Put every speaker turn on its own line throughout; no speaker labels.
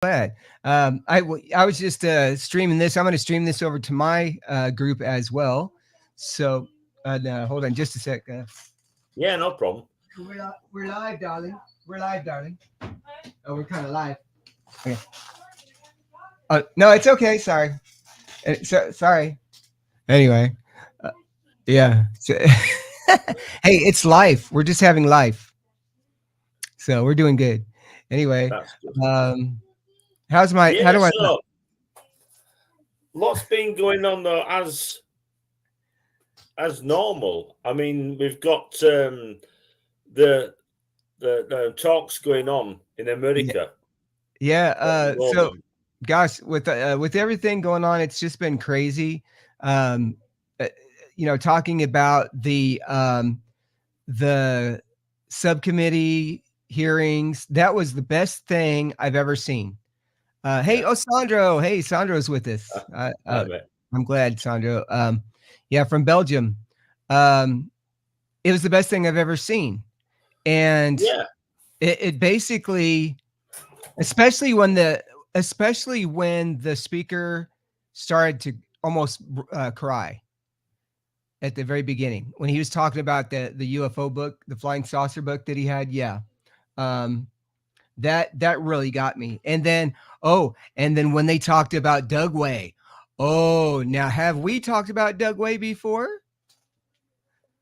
glad. I was just streaming this. I'm going to stream this over to my group as well. So hold on just a sec.
Yeah, no problem.
We're live, darling. We're live, darling. Oh, we're kind of live. Okay. No, it's okay. Sorry. Sorry. Anyway, uh, yeah. Hey, it's life. We're just having life. So we're doing good. Anyway,
That's good.
um, how
Yeah,
do I,
so what's been going on though as normal? I mean, we've got the the talks going on in
yeah,
America
yeah.
at the
So
moment.
gosh, with everything going on, it's just been crazy. Um, uh, talking about the subcommittee hearings, that was the best thing I've ever seen. Hey,
Yeah,
oh Sandro, hey, Sandro's with us.
I bet.
I'm glad, Sandro. Yeah, from Belgium. Um, it was the best thing I've ever seen, and
Yeah,
it basically, especially when the speaker started to almost cry at the very beginning when he was talking about the UFO book, the flying saucer book that he had. Yeah, um, that really got me. And then when they talked about Dugway, oh, now have we talked about Dugway before?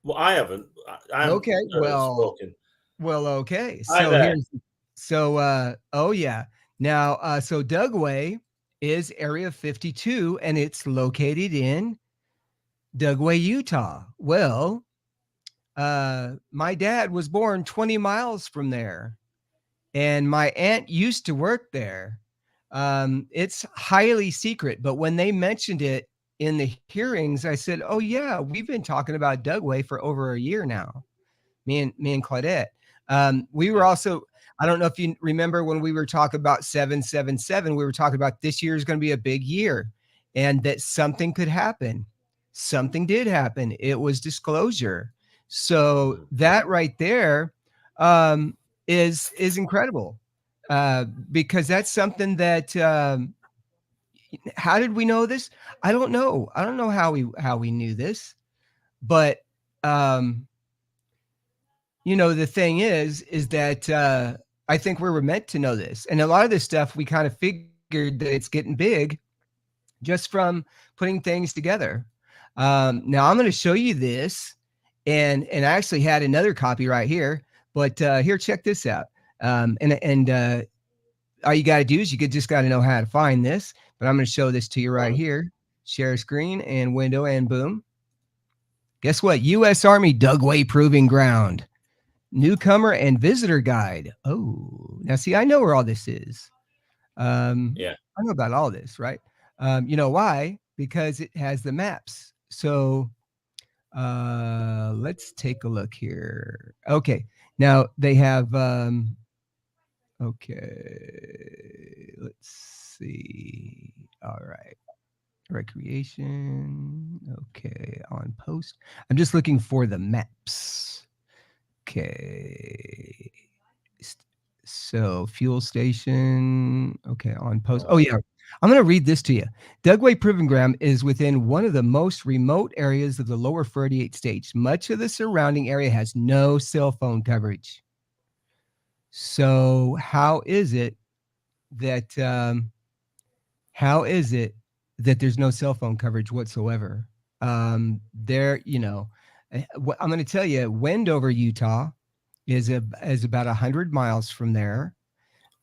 well, I haven't. I haven't
Okay, well,
spoken.
okay.
Hi
So
there.
oh yeah. Now, so Dugway is Area 52, and it's located in Dugway, Utah. Well, my dad was born 20 miles from there, and my aunt used to work there. It's highly secret, but when they mentioned it in the hearings, I said, "Oh yeah, we've been talking about Dugway for over a year now." Me and Claudette. We were
Yeah,
also. I don't know if you remember when we were talking about 777. We were talking about this year is going to be a big year, and that something could happen. Something did happen. It was disclosure. So
mm,
that right there is incredible, because that's something that. How did we know this? I don't know. I don't know how we knew this, but um, the thing is that I think we were meant to know this, and a lot of this stuff we kind of figured that it's getting big just from putting things together. Now I'm going to show you this, and I actually had another copy right here, but here, check this out. And all you got to do is you just got to know how to find this. But I'm going to show this to you right
right.
here. Share screen and window, and boom. Guess what? U.S. Army Dugway Proving Ground. Newcomer and visitor guide. Oh, now see, I know where all this is.
Yeah,
I know about all this, right? You know why? Because it has the maps. So let's take a look here. Okay, now they have. Okay, let's see. All right, recreation. Okay, on post. I'm just looking for the maps. Okay. So fuel station. Okay, on post. Oh
right.
yeah. I'm going to read this to you. Dugway Proving Ground is within one of the most remote areas of the lower 48 states. Much of the surrounding area has no cell phone coverage. So that how is it that there's no cell phone coverage whatsoever? There, I'm going to tell you, Wendover, Utah, is about 100 miles from there.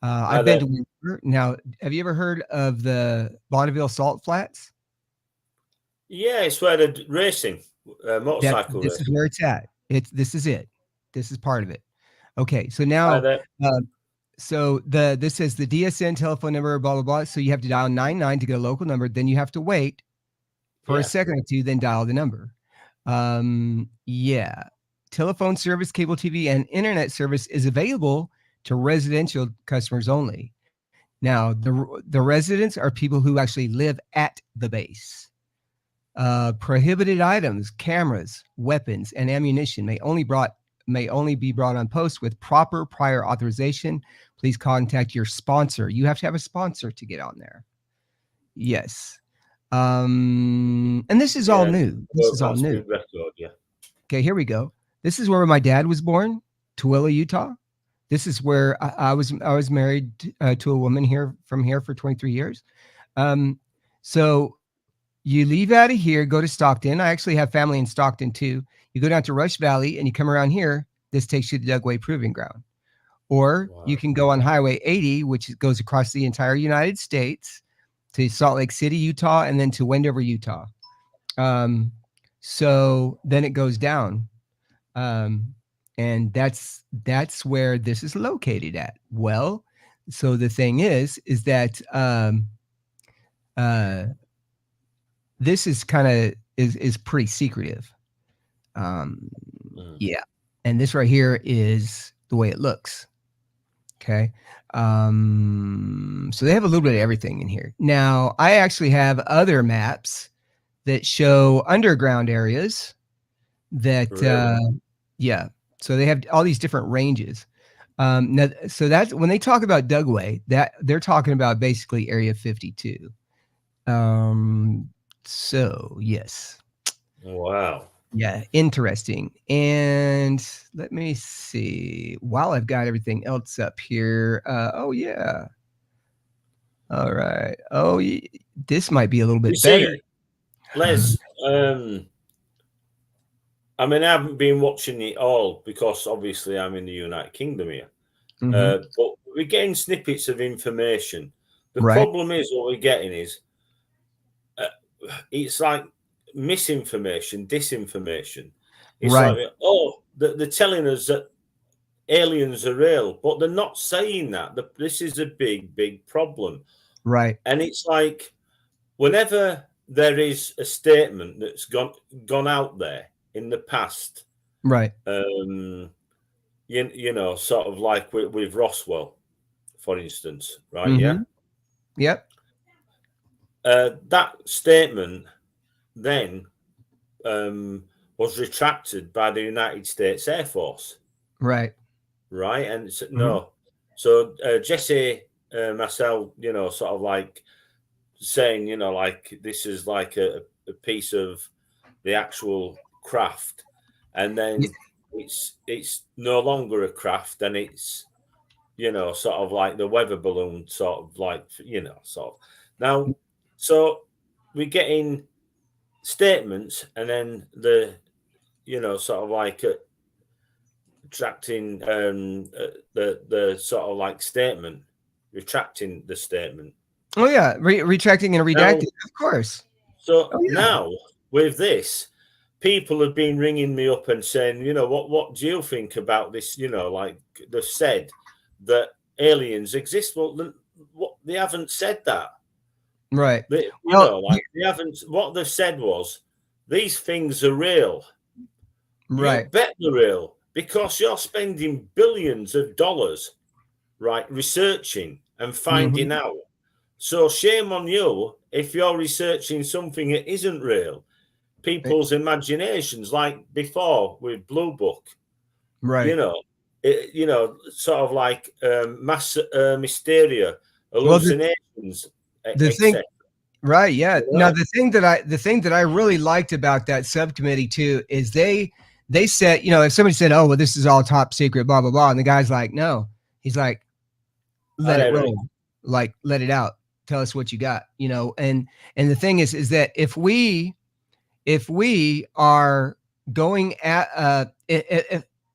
Hi
I've been
there.
to Windsor. Now, have you ever heard of the Bonneville Salt Flats?
Yeah, it's where they're racing, motorcycle
This is
racing.
where it's at. This is it. This is part of it. Okay, so
Hi
now,
there.
uh, this says the DSN telephone number, blah blah blah. So you have to dial 99 to get a local number. Then you have to wait for a
Yeah.
second or two, then dial the number. Yeah, telephone service, cable TV, and internet service is available to residential customers only. Now, the residents are people who actually live at the base. Prohibited items, cameras, weapons, and ammunition may only may only be brought on post with proper prior authorization. Please contact your sponsor. You have to have a sponsor to get on there. Yes. And this is all
Yeah,
new. This is all new.
record, yeah.
Okay, here we go. This is where my dad was born, Tooele, Utah. This is where I was married to a woman here for 23 years. So you leave out of here, go to Stockton. I actually have family in Stockton too. You go down to Rush Valley and you come around here. This takes you to Dugway Proving Ground. Or you can go on Highway 80, which goes across the entire United States to Salt Lake City, Utah, and then to Wendover, Utah. So then it goes down. And that's where this is located at. Well, so the thing is that this is kind of is pretty secretive. Yeah. And this right here is the way it looks. Okay. So they have a little bit of everything in here. Now, I actually have other maps that show underground areas that, yeah. So they have all these different ranges. Now, so that's when they talk about Dugway, that they're talking about basically Area 52. So yes.
Wow.
Yeah, interesting. And let me see. While I've got everything else up here, oh yeah. All right. Oh, this might be a little bit better.
Les, I mean, I haven't been watching it all because obviously I'm in the United Kingdom here. But we're getting snippets of information. The problem is what we're getting is it's like misinformation, disinformation. It's like, oh, they're telling us that aliens are real, but they're not saying that. This is a big, big problem.
Right.
And it's like whenever there is a statement that's gone out there in the past,
right?
You know, sort of like with Roswell, for instance, right? Yeah.
Yep.
That statement then was retracted by the United States Air Force.
Right.
Right. And no. So Jesse Marcel, you know, sort of like saying, you know, like this is like a piece of the actual craft, and then it's no longer a craft, and it's, you know, sort of like the weather balloon, sort of like, you know, sort of now. So we're getting statements, and then the, you know, sort of like retracting the sort of like statement, retracting the statement.
Oh yeah, retracting and redacting, of course.
So now with this, people have been ringing me up and saying, you know, what do you think about this? You know, like they've said that aliens exist. Well, they haven't said that.
Right.
You know, like they haven't. What they've said was these things are real.
Right.
You bet they're real because you're spending billions of dollars, right, researching and finding out. So shame on you if you're researching something that isn't real. People's imaginations, like before with Blue Book,
right?
You know, sort of like mass hysteria, hallucinations, etc.
Right? Yeah. Now the thing that I really liked about that subcommittee too is they said, you know, if somebody said, oh well, this is all top secret, blah blah blah, and the guy's like, no, he's like, let it roll, like let it out, tell us what you got, you know. And the thing is that if we are going at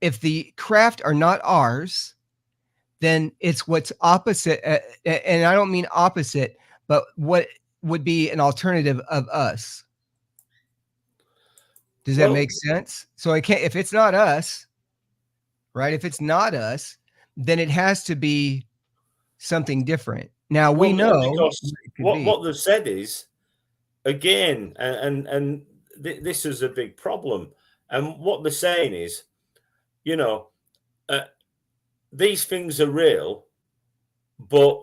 if the craft are not ours, then it's what's opposite, and I don't mean opposite, but what would be an alternative of us. Does that make sense? So I can't, if it's not us, right? If it's not us, then it has to be something different. Now we know
what they've said is, again, and this is a big problem. And what they're saying is, you know, these things are real, but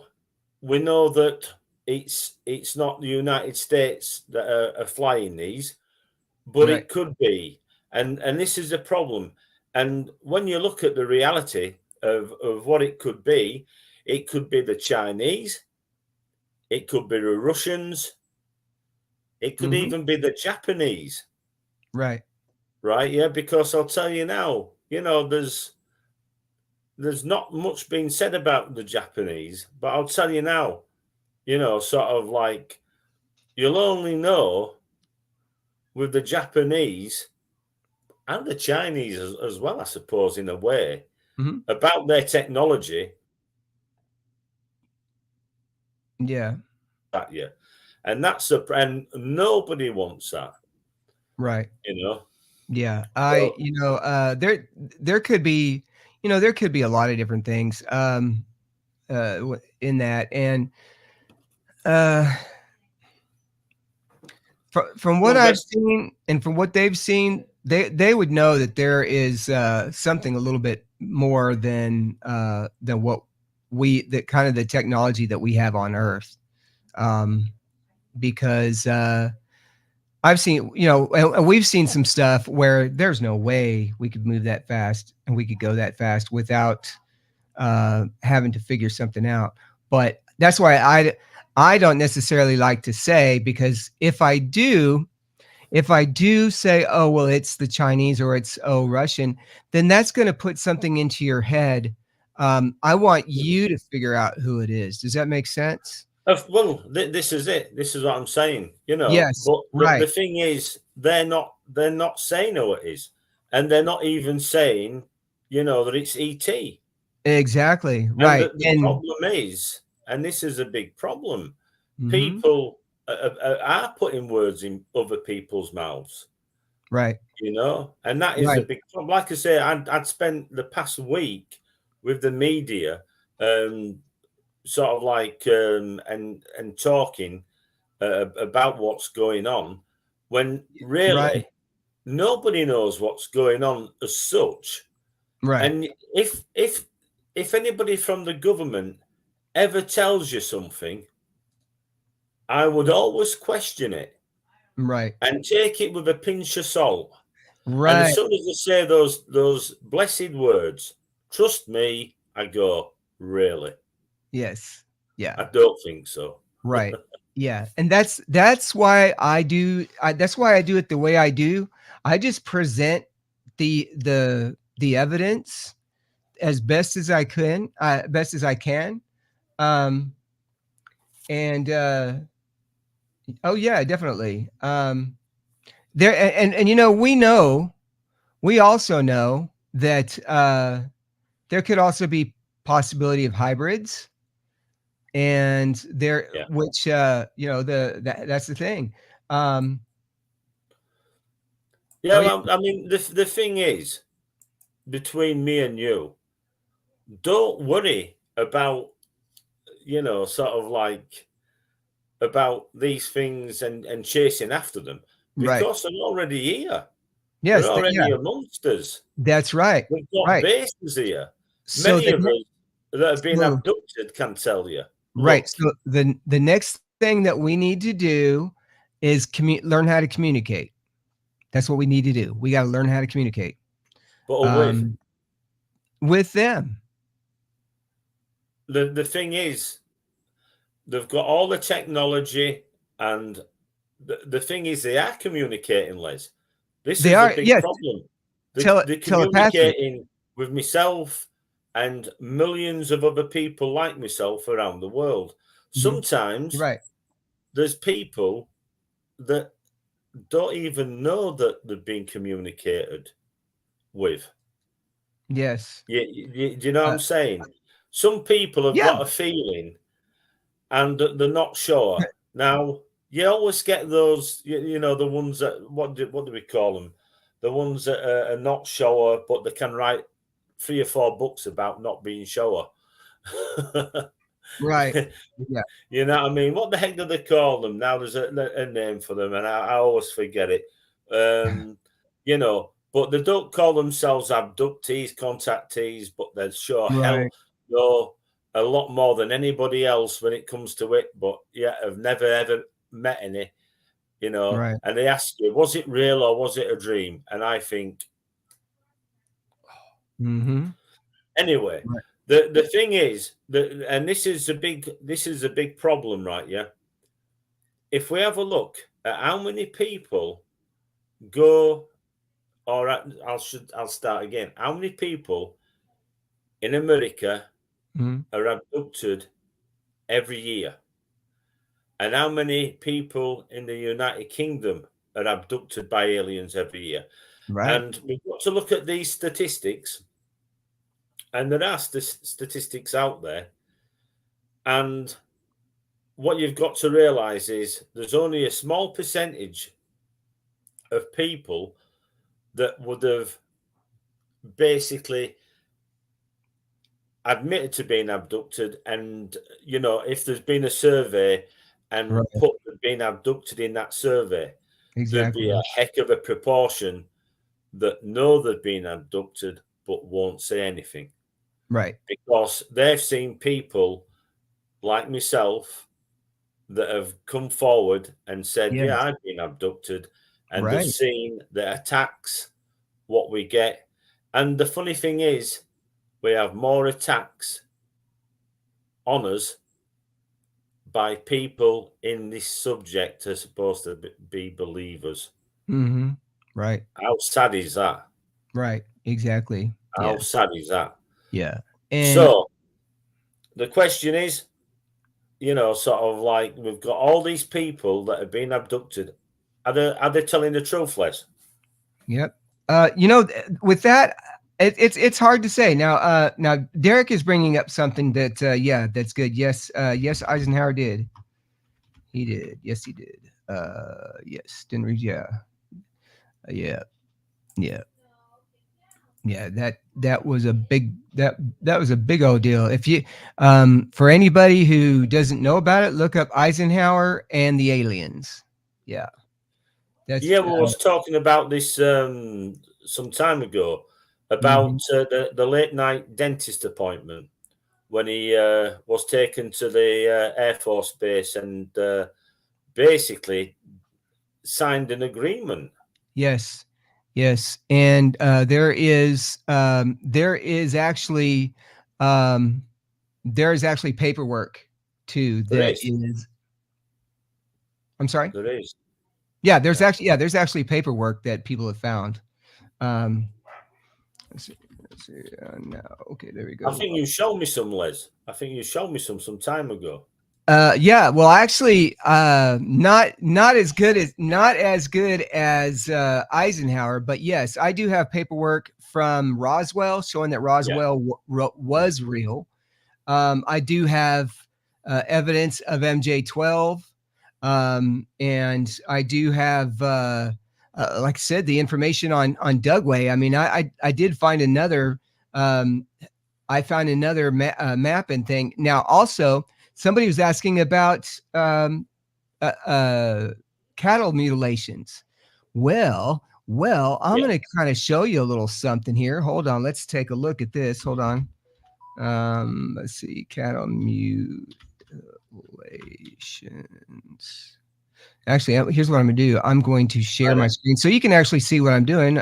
we know that it's not the United States that are flying these, but it could be. And this is a problem. And when you look at the reality of what it could be the Chinese, it could be the Russians, it could
Hmm.
even be the Japanese,
Right.
right? Yeah, because I'll tell you now, there's not much being said about the Japanese, but I'll tell you now, sort of like you'll only know with the Japanese and the Chinese as well, I suppose, in a way,
Hmm.
about their technology
Yeah.
at you. And and nobody wants that,
Right.
you know.
Yeah.
So
There could be, there could be a lot of different things in that. And uh from what
well
I've
that's
seen and from what they've seen, they would know that there is something a little bit more than what that kind of the technology that we have on Earth. Um, because I've seen, and we've seen some stuff where there's no way we could move that fast and we could go that fast without having to figure something out. But that's why I don't necessarily like to say, because if I do say, oh, well, it's the Chinese or it's, oh, Russian, then that's going to put something into your head. I want you to figure out who it is. Does that make sense?
well, this is it. This is what I'm saying,
Yes.
But the
Right.
thing is, they're not saying who it is, and they're not even saying, that it's ET.
Exactly.
And
Right.
the
And
problem is, and this is a big problem,
mhm,
people are putting words in other people's mouths,
right.
and that is a
Right.
big problem. Like I say, I'd spent the past week with the media, sort of like and talking about what's going on, when
Right.
really nobody knows what's going on as such.
Right.
And if anybody from the government ever tells you something, I would always question it
Right.
and take it with a pinch of salt. And as
Right.
soon as they say those blessed words, trust me, I go, really?
Yes. Yeah.
I don't think so.
Right. Yeah, and that's why that's why I do it the way I do. I just present the evidence as best as I can, best as I can. Um, and oh yeah, definitely. There and we also know that there could also be possibility of hybrids, and there
Yeah.
which that's the thing. Um,
Yeah,
oh yeah,
well, I mean, the thing is, between me and you, don't worry about, sort of like about these things and chasing after them,
right.
because they're already here. They're
Yes, yeah,
already amongst us.
that's right.
We've got
Right.
bases here.
So
Many
the
of us that have been
so
abducted can tell you,
right.
look,
So the next thing that we need to do is learn how to communicate. That's what we need to do. We gotta learn how to communicate,
but with
um, with them.
the thing is, they've got all the technology, and the thing is, they are communicating, Les. This
They
is the
are,
big
yes,
problem. They're
telepathic.
communicating with myself and millions of other people like myself around the world.
Mhm.
Sometimes
Right.
there's people that don't even know that they've been communicated with.
Yes.
Do you know what
Uh,
I'm saying? Some people have
yeah.
got a feeling and they're not sure. Now, you always get those, the ones that, what do we call them? The ones that are not sure, but they can write 3 or 4 books about not being sure.
Right. Yeah.
You know what I mean? What the heck do they call them? Now there's a name for them, and I always forget it. But they don't call themselves abductees, contactees, but they're sure
Right.
hell know a lot more than anybody else when it comes to it. But yeah, I've never ever met any,
Right.
and they ask you, was it real or was it a dream? And I think,
Mm-hmm.
Anyway,
Right.
the thing is that, and this is a big problem, right? Yeah. If we have a look at how many people go, or I'll start again. How many people in America
Mm-hmm.
are abducted every year, and how many people in the United Kingdom are abducted by aliens every year?
Right.
And we've got to look at these statistics, and there are statistics out there, and what you've got to realize is there's only a small percentage of people that would have basically admitted to being abducted. And, if there's been a survey and
Right.
put being abducted in that survey, there'd be
Exactly.
a heck of a proportion that know they've been abducted but won't say anything
Right.
because they've seen people like myself that have come forward and said, "Yeah,
Yes.
I've been abducted," and they've
Right.
seen the attacks, what we get. And the funny thing is, we have more attacks on us by people in this subject are supposed to be believers.
Mm-hmm. Right.
How sad is that?
Right. Exactly.
How
Yeah.
sad is that?
Yeah. And
So the question is, sort of like we've got all these people that have been abducted. Are they telling the truth, Les?
yep. With that, it's hard to say. Now Derek is bringing up something that yeah, that's good. Yes, yes, Eisenhower did. He did. Yes, he did. Yes, didn't read. Yeah, yeah, yeah, yeah. That was a that was a big old deal. If you for anybody who doesn't know about it, look up Eisenhower and the aliens. Yeah, that's
Yeah, we was talking about this some time ago about
mhm.
the late night dentist appointment when he was taken to the Air Force base and basically signed an agreement.
Yes, yes, and um, there is actually paperwork too
There
that
is,
is. I'm sorry.
there is.
There's
Yeah.
actually there's actually paperwork that people have found. Um, let's see, no, okay, there we
I
go.
think you showed me some, Les. I think you showed me some time ago.
Yeah, well, actually, not as good as Eisenhower, but yes, I do have paperwork from Roswell showing that
Yeah.
Roswell
Yeah.
was real. I do have evidence of MJ12, and I do have, like I said, the information on Dugway. I mean, I did find another. Um, I found another map and thing. Now, also, somebody was asking about uh, uh, cattle mutilations. I'm
Yeah.
going to kind of show you a little something here. Hold on, let's take a look at this. Hold on. Let's see, cattle mutilations. Actually, here's what I'm going to do. I'm going to share
Right
my
then.
screen so you can actually see what I'm doing.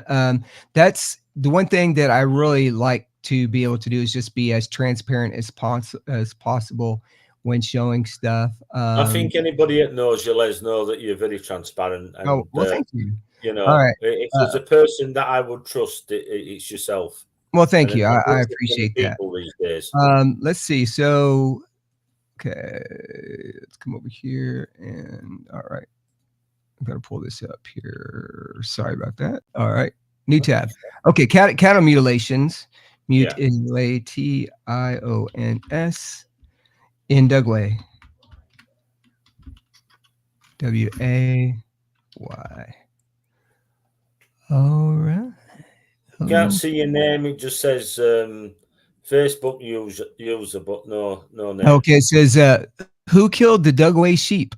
That's the one thing that I really like to be able to do is just be as transparent as possible when showing stuff.
I think anybody that knows you, Les, know that you're very transparent,
Oh,
and
well, thank you. All right.
if there's
Uh,
a person that I would trust, it's yourself.
well,
And
thank
then
you.
I
I
don't trust many
appreciate that.
people these days.
Let's see. So, okay, let's come over here and all right. I'm gonna pull this up here. Sorry about that. All right, new tab. Okay, cattle mutilations,
Yeah.
mutilations in Dugway. WAY. All right.
Can't
Oh.
see your name. It just says Facebook user, but no name.
Okay, it says who killed the Dugway sheep?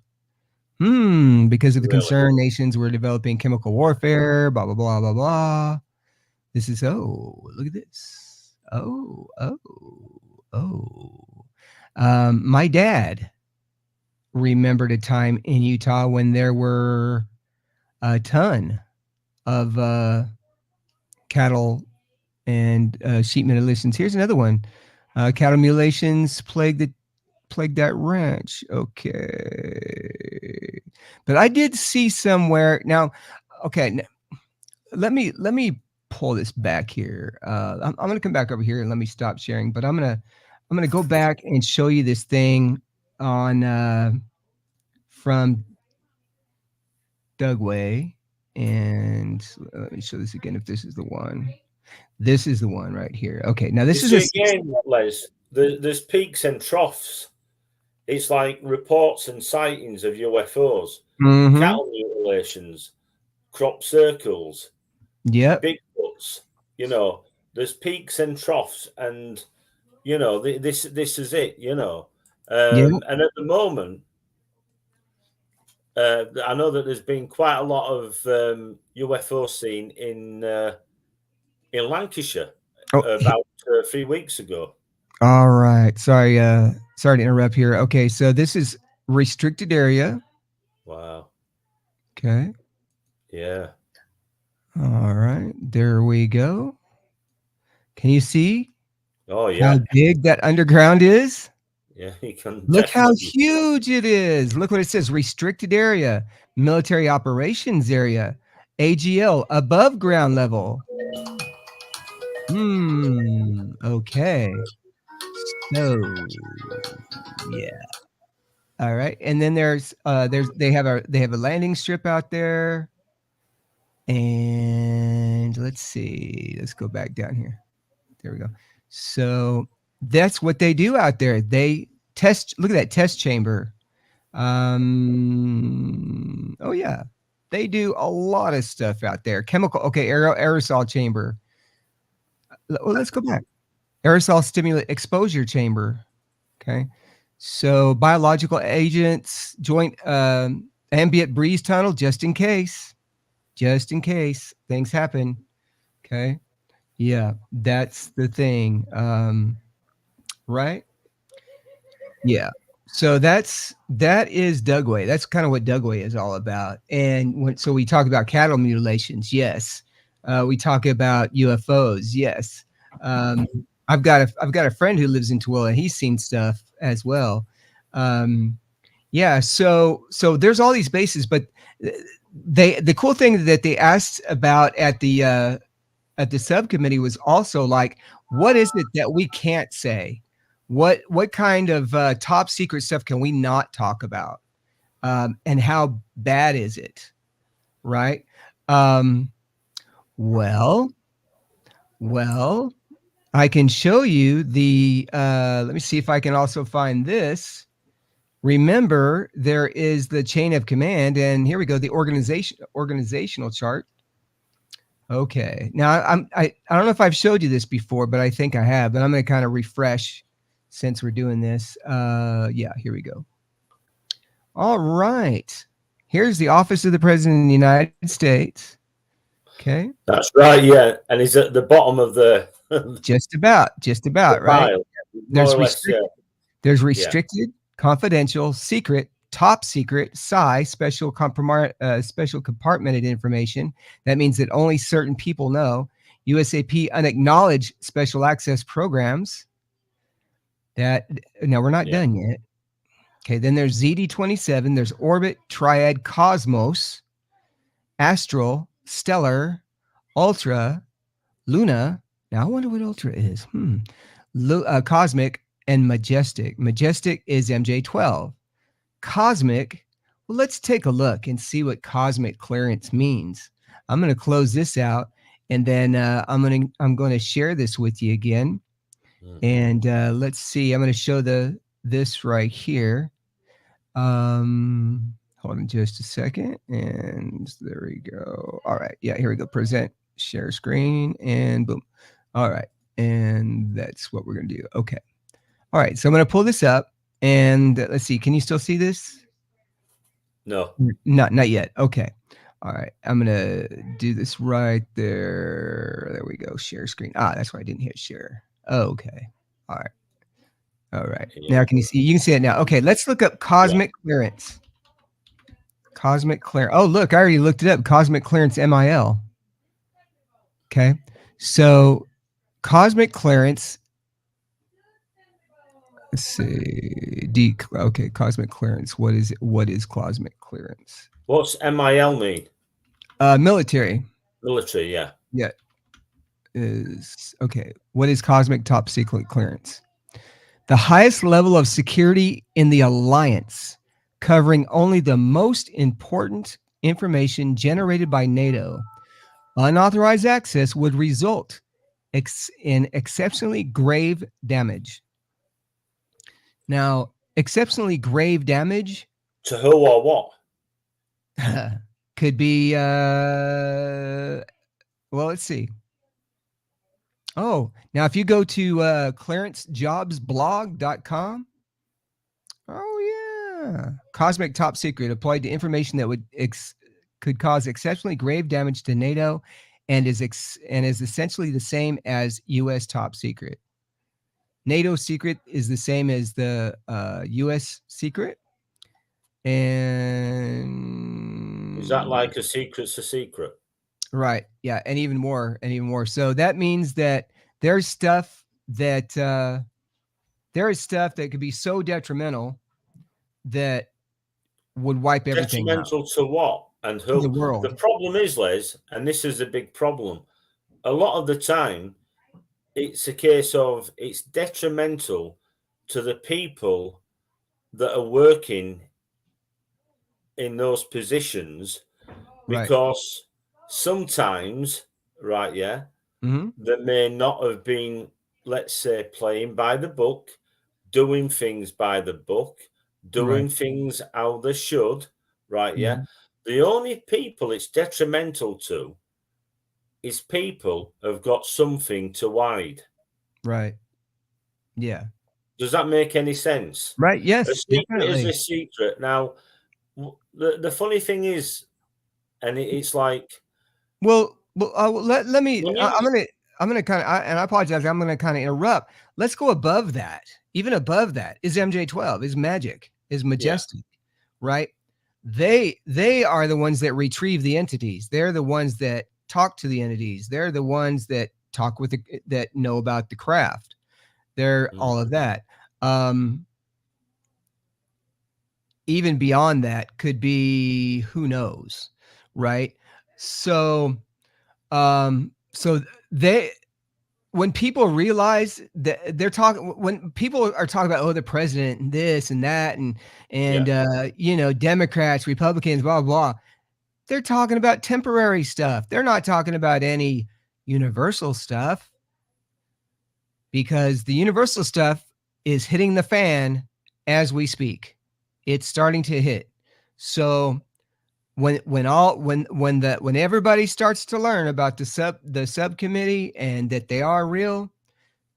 Because of the
Really?
concern nations were developing chemical warfare. Blah blah blah blah blah. This is look at this. Oh. My dad remembered a time in Utah when there were a ton of cattle and sheep mutilations. Here's another one. Cattle mutilations plague that ranch. Okay, but I did see somewhere now. Okay, let me pull this back here. I'm going to come back over here and let me stop sharing. But I'm gonna go back and show you this thing on from Dugway, and let me show this again. If this is the one, this is the one right here. Okay, now
You
this is a
see again, Les, there's peaks and troughs. It's like reports and sightings of UFOs,
mm-hmm.
cattle mutilations, crop circles,
Yep.
Bigfoots. There's peaks and troughs, and this is it.
Yep.
And at the moment, I know that there's been quite a lot of UFO seen in Lancashire
Oh,
about 3 weeks ago.
all right. Sorry to interrupt here. Okay, so this is restricted area.
Wow.
Okay.
Yeah.
All right. There we go. Can you see
Oh
how
yeah.
big that underground is?
Yeah. You can
Look how
definitely.
huge it is. Look what it says, restricted area, military operations area, AGL, above ground level. Okay. So, yeah. All right. And then there's they have a landing strip out there. And let's see. Let's go back down here. There we go. So that's what they do out there. They test. Look at that test chamber. Oh yeah, they do a lot of stuff out there. Chemical. Okay, aerosol chamber. Well, let's go back. Aerosol stimulate exposure chamber. Okay, so biological agents, joint ambient breeze tunnel, just in case things happen. Okay, yeah, that's the thing. Right? Yeah. So that is Dugway. That's kind of what Dugway is all about. And so we talk about cattle mutilations, yes. We talk about UFOs, yes. Um, I've got a friend who lives in Tooele. He's seen stuff as well. Um, yeah. So there's all these bases, but the cool thing that they asked about at the subcommittee was also like, what is it that we can't say? What kind of top secret stuff can we not talk about? And how bad is it? Right? Um, well, well, I can show you the. Let me see if I can also find this. Remember, there is the chain of command, and here we go. The organizational chart. Okay. Now I don't know if I've showed you this before, but I think I have. But I'm going to kind of refresh since we're doing this. Yeah, here we go. All right. Here's the Office of the President of the United States. Okay.
That's right. Yeah, and he's at the bottom of the
Just about, right?
pile, more
There's
or less. Yeah.
There's
Yeah.
restricted, confidential, secret, top secret, special compartmented information. That means that only certain people know. USAP unacknowledged special access programs. That now we're not done yet. Okay, then there's ZD27. There's Orbit, Triad, Cosmos, Astral, Stellar, Ultra, Luna. Now I wonder what Ultra is. Cosmic and Majestic. Majestic is MJ12. Cosmic. Well, let's take a look and see what cosmic clearance means. I'm going to close this out, and then I'm going to share this with you again. And let's see. I'm going to show this right here. Hold on just a second, and there we go. All right, yeah, here we go. Present, share screen, and boom. All right, and that's what we're gonna do. Okay. All right, so I'm gonna pull this up, and let's see. Can you still see this?
No.
Not yet. Okay. All right, I'm gonna do this right there. There we go. Share screen. That's why I didn't hit share. Okay. All right. All right.
Yeah.
Now can you see? You can see it now. Okay, let's look up cosmic clearance. Cosmic clearance. Oh, look, I already looked it up. Cosmic clearance MIL. Okay. So cosmic clearance. Let's see. Okay, cosmic clearance. What is it? What is cosmic clearance?
What's MIL mean?
Military.
Military, yeah.
Yeah. Is okay. What is cosmic top secret clearance? The highest level of security in the alliance, covering only the most important information generated by NATO. Unauthorized access would result in exceptionally grave damage. Now, exceptionally grave damage
To who or what?
could be, well, let's see. Oh, now if you go to clearancejobsblog.com, oh, yeah. Cosmic top secret applied to information that could cause exceptionally grave damage to NATO and is essentially the same as U.S. top secret. NATO secret is the same as the U.S. secret. And
Is that like a secret's a secret?
right, yeah, and even more, and even more. So that means that there's stuff that there is stuff that could be so detrimental that would wipe everything out.
Detrimental to what and
To the
who? The
world.
problem is, Les, and this is a big problem. A lot of the time, it's a case of it's detrimental to the people that are working in those positions
Right.
because sometimes, right, yeah,
Mm-hmm.
they may not have been, let's say, playing by the book, doing things by the book,
Right.
doing things how they should, right, yeah.
Mm-hmm.
The only people it's detrimental to is people who've got something to hide.
Right. Yeah.
Does that make any sense?
Right.
A
Yes,
secret is a
definitely.
secret. Now, the funny thing is, and it's like
Well, let me.
when you,
I'm gonna kind of, and I apologize. I'm gonna kind of interrupt. Let's go above that. Even above that is MJ12, is Magic, is
yeah,
Majestic, right? They are the ones that retrieve the entities. They're the ones that talk to the entities. They're the ones that talk with that know about the craft. They're
mm.
all of that. Um, Even beyond that could be who knows, right? So so they when people realize that they're talking when people are talking about, oh, the president and this and that
Yeah.
Democrats, Republicans, blah blah, they're talking about temporary stuff. They're not talking about any universal stuff, because the universal stuff is hitting the fan as we speak. It's starting to hit. So when everybody starts to learn about the subcommittee and that they are real,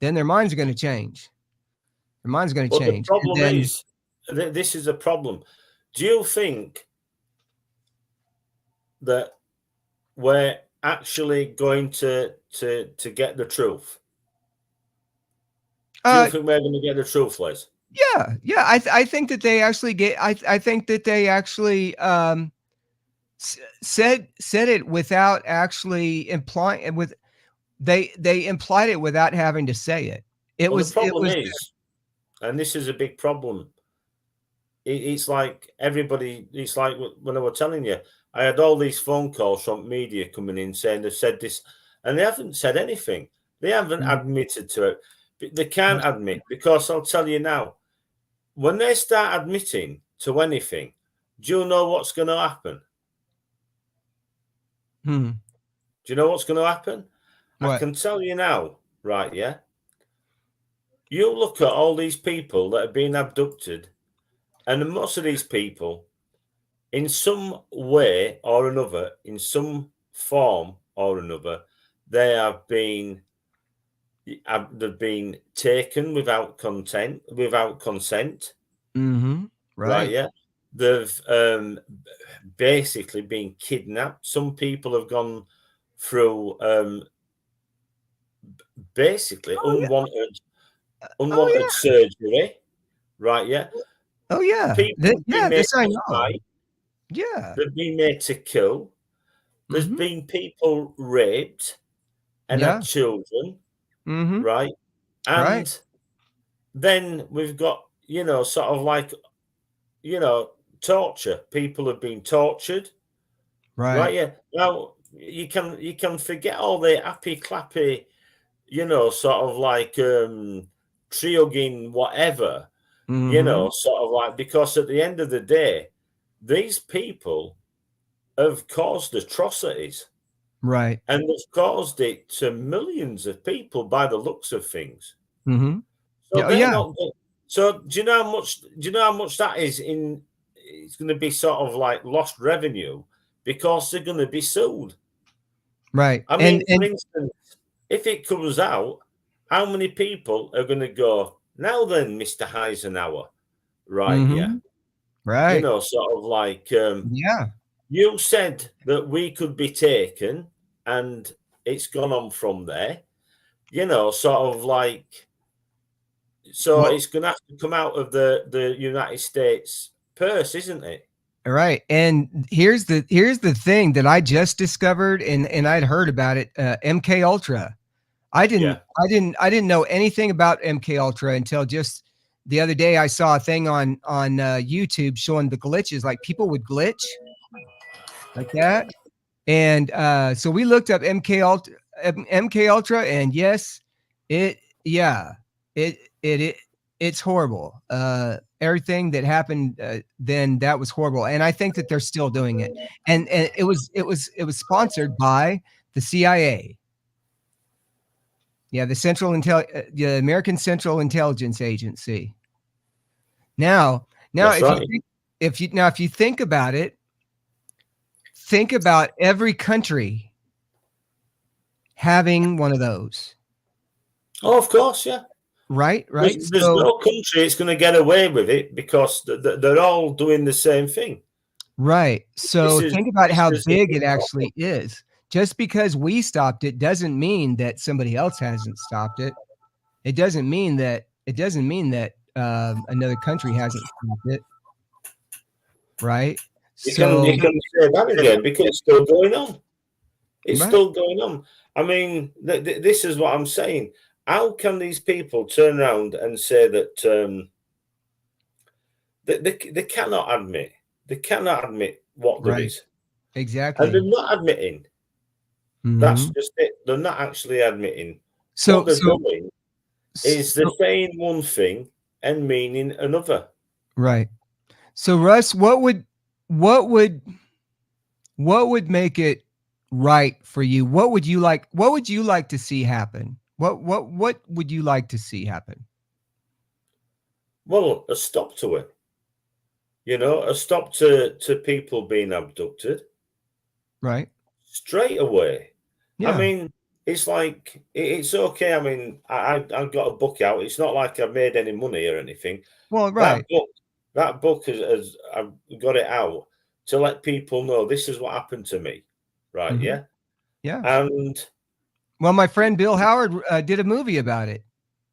then their minds are going to change. Their minds are going to
But the
change, and
problem
then
is, this is a problem. Do you think that we're actually going to get the truth? Do you
uh
think we're going to get the truth, Les?
yeah, I think that they actually get I think that they actually said it without actually implying with they implied it without having to say it.
Well, the
It
problem
was
is, and this is a big problem. It's like everybody. It's like when I was telling you, I had all these phone calls from media coming in saying they've said this, and they haven't said anything. They haven't
Mhm.
admitted to it. They can't admit because I'll tell you now. When they start admitting to anything, do you know what's going to happen?
Hmm.
Do you know what's going to happen? I
What?
can tell you now, right? Yeah. You look at all these people that have been abducted, and most of these people, in some way or another, in some form or another, they have been they've been taken without consent,
Mm-hmm.
right?
Right.
Yeah, they've basically been kidnapped. Some people have gone through basically
Oh yeah. Oh
unwanted
yeah.
surgery, right? Yeah,
Oh yeah.
people have been
Yeah.
made
This I
to
know.
fight.
Yeah.
They've been made to kill. There's
Mm-hmm.
been people raped and had
Yeah.
children.
Mm-hmm.
right?
Right.
And then we've got, sort of like, you know, torture. People have been tortured,
Right.
right? Yeah. Now you can forget all the happy clappy, sort of like tree hugging, whatever,
Mm-hmm.
sort of like, because at the end of the day, these people have caused atrocities,
Right.
and they've caused it to millions of people by the looks of things.
Mm-hmm.
So
Yeah. Oh,
they're
yeah.
not good. So do you know how much? Do you know how much that is in? It's going to be sort of like lost revenue because they're going to be sued.
Right.
I
And
mean, for instance, if it comes out, how many people are going to go, now then, Mr. Eisenhower, right? Yeah,
mm-hmm. Right.
sort of like,
Yeah.
you said that we could be taken, and it's gone on from there. Sort of like, so
Well,
it's going to have to come out of the United States purse, isn't it?
right. And here's the thing that I just discovered, and I'd heard about it. MK Ultra. I didn't
Yeah.
I didn't I didn't know anything about MK Ultra until just the other day. I saw a thing on YouTube showing the glitches, like people would glitch like that. And so we looked up MK Ultra, and yes, it yeah, it it it's horrible. Everything that happened then, that was horrible, and I think that they're still doing it. And it was sponsored by the CIA. Yeah, the American Central Intelligence Agency. Now, now
That's
if you
right.
think, if you think about it, think about every country having one of those.
Oh, of course, yeah.
Right,
There's,
right.
there's
So,
no country that's going to get away with it because they're all doing the same thing.
right.
This
So
is
think about
this
how
is the
big
big
it
problem.
actually is. Just because we stopped it doesn't mean that somebody else hasn't stopped it. It doesn't mean that another country hasn't stopped it. Right.
You
So,
can say that again because it's still going on. It's
right,
still going on. I mean, this is what I'm saying. How can these people turn around and say that they cannot admit, what there
right.
is, and they're
Exactly.
not admitting. That's
Mhm.
just it. They're not actually admitting. What
So
they're
so
doing is they're
so
saying one thing and meaning another.
right. So Russ, what would what would make it right for you? What would you like to see happen? What would you like to see happen?
Well, a stop to it. A stop to people being abducted
Right?
straight away. I
Yeah.
mean, it's like it's okay. I mean, I've got a book out. It's not like I've made any money or anything.
Well,
That
right.
book, that book has I've got it out to let people know this is what happened to me, right?
Mhm.
Yeah,
Yeah.
and
Well, my friend Bill Howard did a movie about it.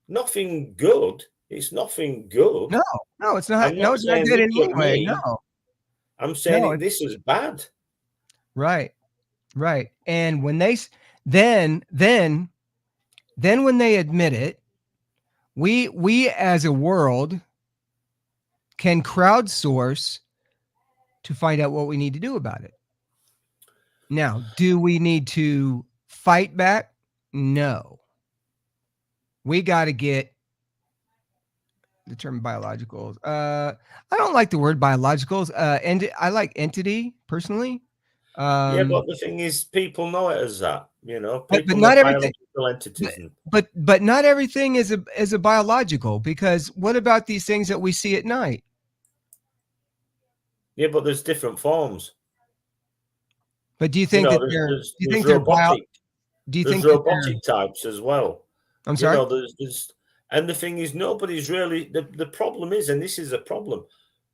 nothing good. It's nothing good.
No, no, it's not.
I'm
No,
not
it's not
saying
good in
look
any
at
way.
me.
No,
I'm saying
no.
this is bad.
Right, right. And when then when they admit it, we as a world can crowdsource to find out what we need to do about it. Now, do we need to fight back? No. We got to get the term biologicals. I don't like the word biologicals. And I like entity personally.
Yeah,
Um,
but the thing is, people know it as that.
but
People know
not everything.
biological
But,
entities, and
but not everything is a biological, because what about these things that we see at night?
yeah, but there's different forms.
But do you think that
There's
they're
there's
do you
there's
think they're bio
robotic
do you
there's
think that they're
robotic types as well.
I'm sorry?
There's and the thing is, nobody's really the problem is, and this is a problem.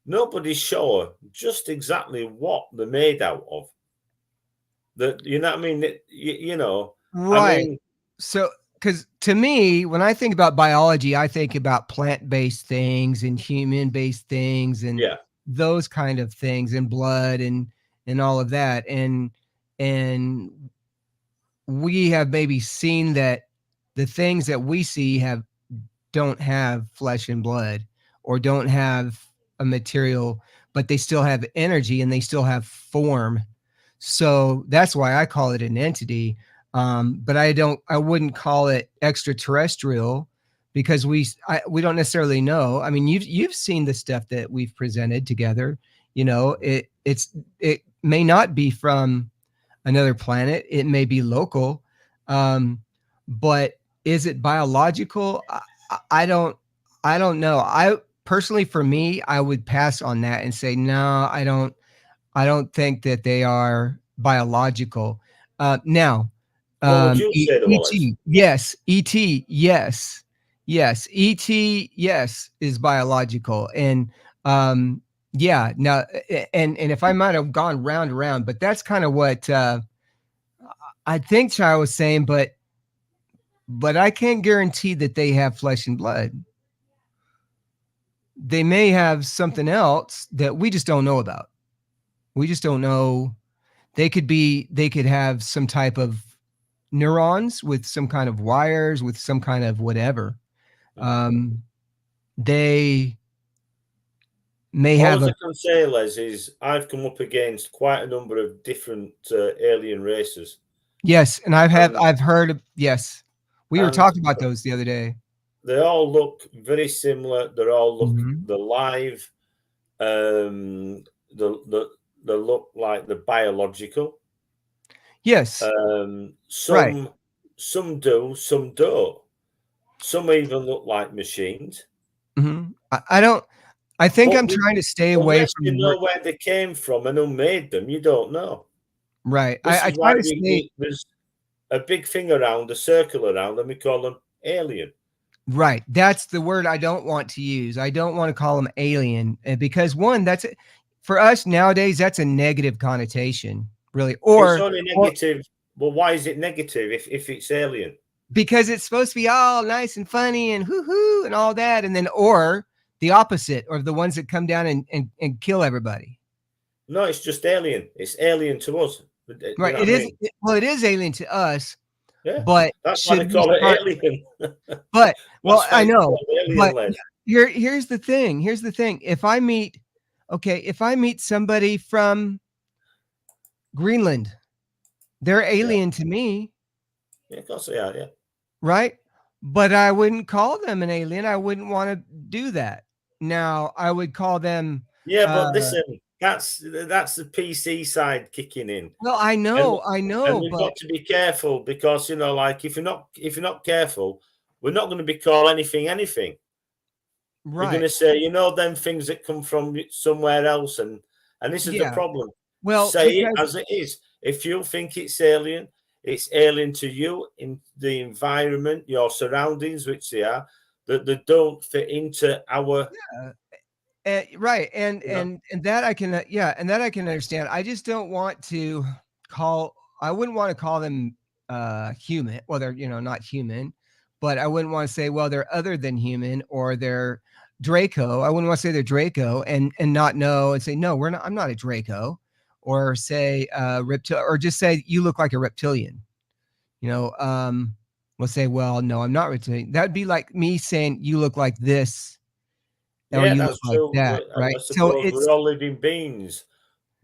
Nobody's sure just exactly what they're made out of. That you know what I mean? I
Right.
mean,
So, because to me, when I think about biology, I think about plant-based things and human-based things and
yeah,
those kind of things, and blood and all of that. And we have maybe seen that the things that we see don't have flesh and blood, or don't have a material, but they still have energy and they still have form. So that's why I call it an entity. But I wouldn't call it extraterrestrial, because we don't necessarily know. I mean, you've seen the stuff that we've presented together. It may not be from another planet. It may be local. But is it biological? I don't I don't know. I personally, for me, I would pass on that and say no. I don't think that they are biological. Now,
What would you say to Wallace?
ET, yes, ET, yes, yes, ET, yes, is biological, and yeah. Now, and if I might have gone round and round, but that's kind of what I think Chai was saying, but I can't guarantee that they have flesh and blood. They may have something else that we just don't know about. We just don't know. They could have some type of neurons with some kind of wires, with some kind of whatever. They may
All
have
I
a
can say, Les, is I've come up against quite a number of different alien races.
yes, and I've heard of, yes. We were talking about those the other day.
They all look very similar. They all look
Mhm.
they're live. They look like they're biological.
Yes, right.
Some do, some don't. Some even look like machines.
I don't. I think
But
I'm trying to stay away
unless you
from
know where they came from and who made them, you don't know.
right.
This
I
is
try
why
to stay
there's a big thing around, a circle around, and we call them alien.
right. That's the word I don't want to use. I don't want to call them alien, because one, for us nowadays, that's a negative connotation, really.
It's only negative. Well, why is it negative if it's alien?
Because it's supposed to be all nice and funny and hoo hoo and all that, and then or the opposite, or the ones that come down and kill everybody.
No, it's just alien. It's alien to us. You
Right.
know
It
what I
is.
mean?
Well, it is alien to us,
Yeah.
but
That's why they
should we
call it
start?
alien.
But well,
That's why
I
it's
know.
called alien,
But
Les.
here's the thing. Here's the thing. If I meet somebody from Greenland, they're
Yeah.
alien to me,
Yeah, of course they are. Yeah.
right? But I wouldn't call them an alien. I wouldn't want to do that. Now, I would call them.
Yeah,
Uh,
but listen, that's the PC side kicking in.
well,
And
I know,
we've
but
got to be careful because like if you're not careful, we're not going to be called anything. We're going
right,
to say, them things that come from somewhere else, and this is the
yeah.
problem.
Well,
Say it
because
as it is. If you think it's alien to you in the environment, your surroundings, which they are, that they don't fit into our.
right,
You know,
and that I can, yeah, and that I can understand. I just don't want to call. I wouldn't want to call them human. Well, they're not human, but I wouldn't want to say, well, they're other than human, or they're Draco. I wouldn't want to say they're Draco and not know and say no, we're not. I'm not a Draco, or say reptile, or just say you look like a reptilian. You know, we'll say, well, no, I'm not reptilian. That'd be like me saying you look like this, or
yeah,
you look
that's
like
true.
that,
And I
right? So
suppose we're
it's
all living beings.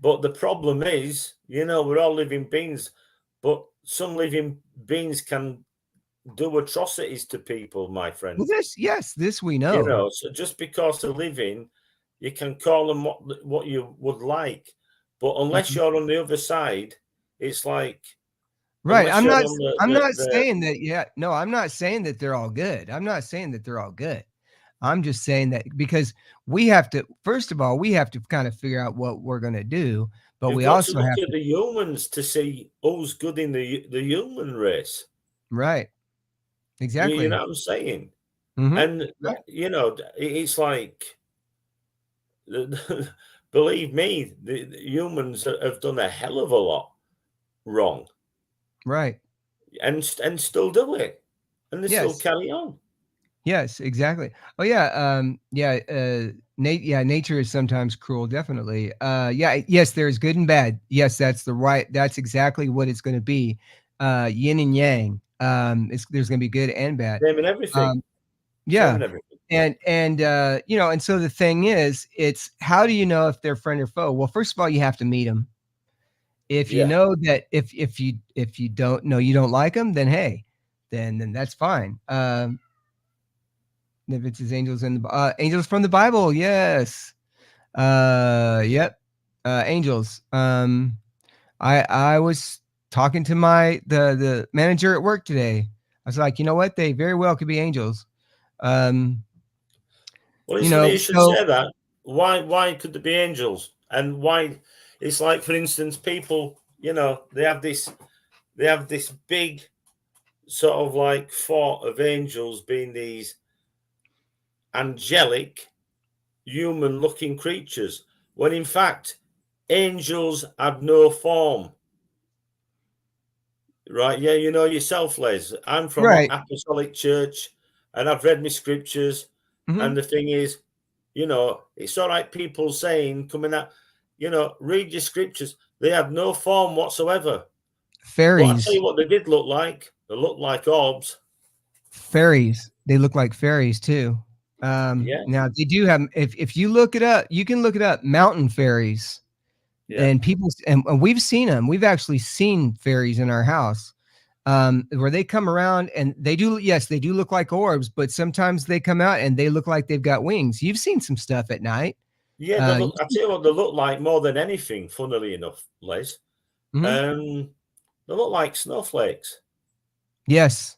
But the problem is, we're all living beings, but some living beings can do atrocities to people, my
well,
friend.
this we know.
So just because they're living, you can call them what you would like. But unless
Mhm.
you're on the other side, it's like
Right.
unless you're on
I'm not
the
saying that, yeah. No, I'm not saying that they're all good. I'm not saying that they're all good. I'm just saying that because we have to, first of all, we have to kind of figure out what we're going to do, but
you've
we
got to
also
look
have
at
to,
the humans to see who's good in the human race.
right.
You
Exactly.
know what I'm saying?
Hmm.
And it's like believe me, the humans have done a hell of a lot wrong,
Right.
and still do it, and they still
Yes.
carry on.
Yes, exactly. Oh yeah, yeah, nature is sometimes cruel, definitely. Yeah, yes, there's good and bad. Yes, that's exactly what it's going to be. Yin and yang. There's going to be good and bad.
Same and everything.
Um,
Same
yeah,
and everything.
and you know, and so the thing is, it's how do you know if they're friend or foe? Well, first of all, you have to meet them. If you
Yeah.
know that if you don't know you don't like them, then hey, then that's fine. If it's his angels in the angels from the Bible, yes. Yep. Angels. I was talking to the manager at work today. I was like, you know what? They very well could be angels. Um,
Well,
you
it's funny
know,
you should
so
say that. Why could there be angels? And why? It's like, for instance, people, they have this big sort of like thought of angels being these angelic, human-looking creatures, when in fact, angels have no form. Right? Yeah, you know yourself, Les. I'm from
right.
Apostolic Church, and I've read my scriptures.
Hmm.
And the thing is, it's all right. People saying coming out, read your scriptures. They have no form whatsoever. But I tell
Fairies.
you what, they did look like. They looked like orbs.
Fairies. They look like fairies too.
Yeah,
Now they do have. If you look it up, you can look it up. Mountain fairies.
yeah,
And people and we've seen them. We've actually seen fairies in our house, where they come around and they do. Yes, they do look like orbs, but sometimes they come out and they look like they've got wings. You've seen some stuff at night.
yeah. They
You
look. I tell you what, they look like more than anything. Funnily enough, Les,
mhm.
um, they look like snowflakes.
Yes.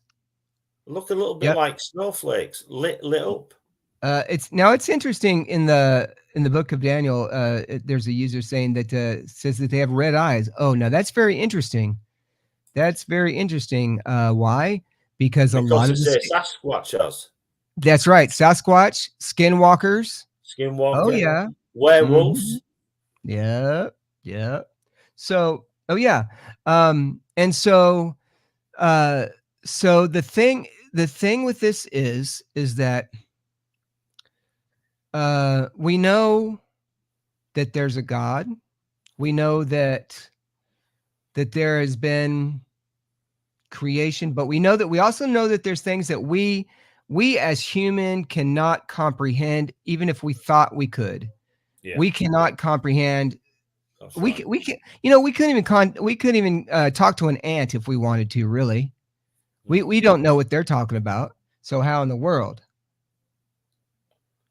They look a little bit
Yep.
like snowflakes lit up.
It's interesting in the book of Daniel. There's a user saying that says that they have red eyes. Oh, now that's very interesting. That's very interesting. Why? Because a
Because
lot
they
of the
say Sasquatch has
that's right. Sasquatch, skinwalkers. Oh
skinwalker,
yeah. Mhm.
werewolves.
Yeah, yeah. So, oh yeah. And uh so the thing with this is that we know that there's a God. We know that there has been creation, but we also know that there's things that we as human cannot comprehend even if we thought we could.
Yeah,
We cannot comprehend.
that's
We
right.
can, we can, we couldn't even talk to an ant if we wanted to. Really, we
Mm,
we don't know what they're talking about. So how in the world,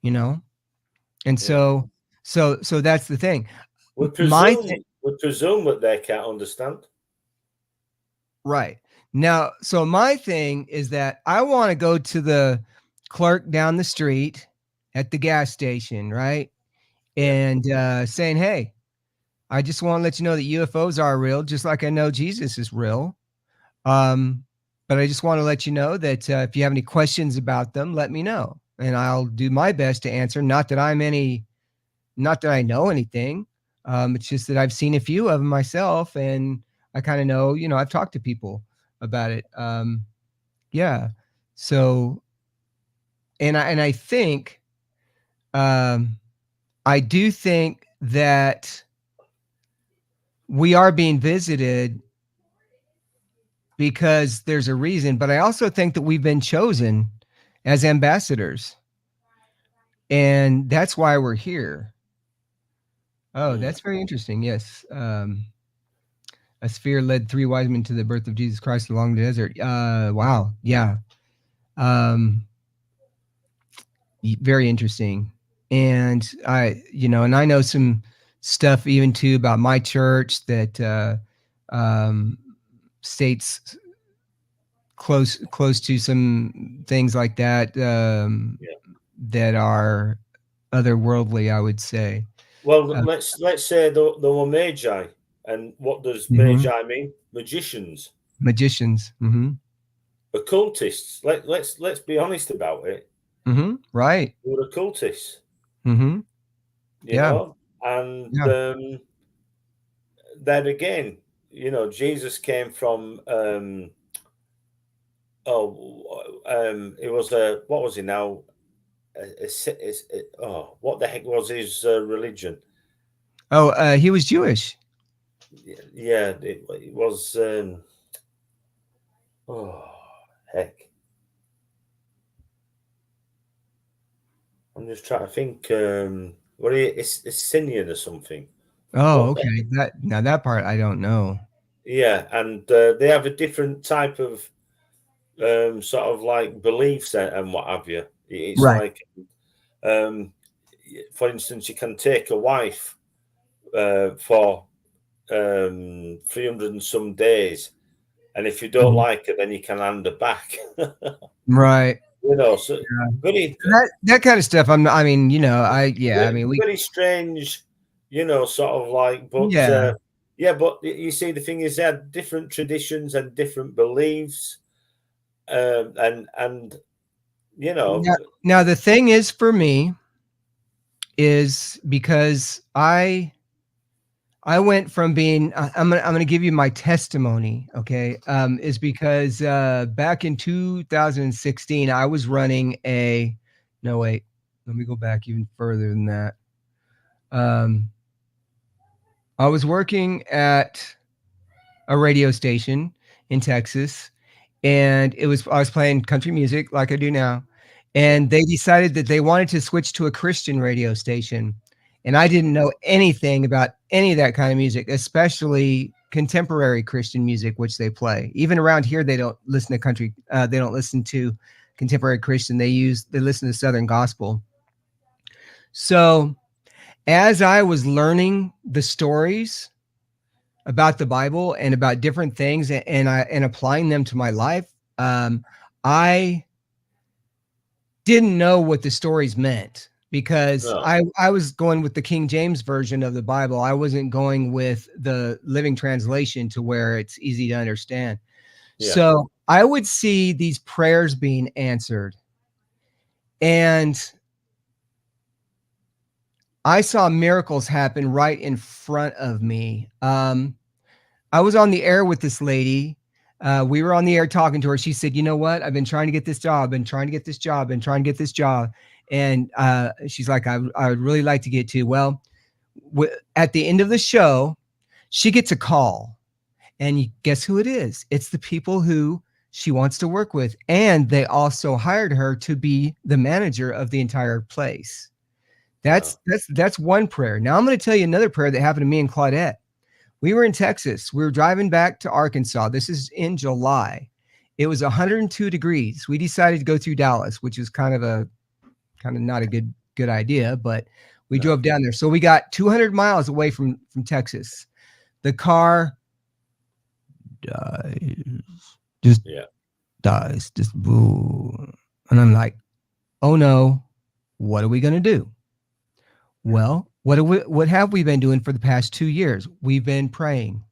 you know? And
yeah.
so that's the thing.
We
My
presume we presume that they can't understand.
Right. Now, so my thing is that I want to go to the clerk down the street at the gas station, right?
Yeah,
And saying, "Hey, I just want to let you know that UFOs are real, just like I know Jesus is real. Um, but I just want to let you know that if you have any questions about them, let me know, and I'll do my best to answer. Not that I know anything. It's just that I've seen a few of them myself, and I kind of know. I've talked to people about it. Yeah. So, and I think, um, I do think that we are being visited because there's a reason, but I also think that we've been chosen as ambassadors, and that's why we're here. Oh,
mm,
that's very interesting. Yes. A sphere led three wise men to the birth of Jesus Christ along the desert. Wow. Yeah. Um, Very interesting. And I know some stuff even too about my church that um, states close to some things like that
yeah.
that are otherworldly, I would say.
Well,
Uh,
let's say there were magi, and what does
mhm.
magi mean? Magicians,
Magicians.
occultists. Let's be honest about it.
Right.
They were occultists,
hmm
you
Yeah.
know, and
Yeah.
then again, Jesus came from it was a what was he now? What the heck was his religion?
Oh, he was Jewish.
Yeah, it was. Oh. heck? I'm just trying to think. What it's Sinian or something.
Oh,
But
okay. That part I don't know.
yeah, and they have a different type of sort of like beliefs and what have you. It's
Right.
like, um, for instance, you can take a wife for 300 and some days, and if you don't
Mhm.
like it, then you can hand her back.
Right.
So very,
That kind of stuff, I mean, yeah, I mean, we
very strange, sort of like. But
yeah.
yeah, but you see, the thing is, they had different traditions and different beliefs, and you know,
Now the thing is for me is because I went from being I'm gonna give you my testimony, okay? Is because, back in 2016, I was running a no, wait, let me go back even further than that. Um, I was working at a radio station in Texas, and I was playing country music like I do now,
yeah,
and they decided that they wanted to switch to a Christian radio station, and I didn't know anything about any of that kind of music, especially contemporary Christian music, which they play. Even around here, they don't listen to country, they don't listen to contemporary Christian, they listen to Southern gospel. So, as I was learning the stories about the Bible and about different things and applying them to my life, I didn't know what the stories meant because
no,
I was going with the King James version of the Bible. I wasn't going with the Living Translation to where it's easy to understand.
yeah,
So I would see these prayers being answered, and I saw miracles happen right in front of me. I was on the air with this lady. We were on the air talking to her. She said, "You know what? I've been trying to get this job, been trying to get this job, been trying to get this job." And she's like, I would really like to get to. Well, at the end of the show, she gets a call. And guess who it is? It's the people who she wants to work with. And they also hired her to be the manager of the entire place.
wow,
That's one prayer. Now I'm going to tell you another prayer that happened to me and Claudette. We were in Texas. We were driving back to Arkansas. This is in July. It was 102 degrees. We decided to go through Dallas, which is kind of not a good idea, but we
no,
drove down there. So we got 200 miles away from Texas. The car dies, just
yeah,
dies, just boo. And I'm like, oh no, what are we gonna do? Well, what have we been doing for the past 2 years? We've been praying.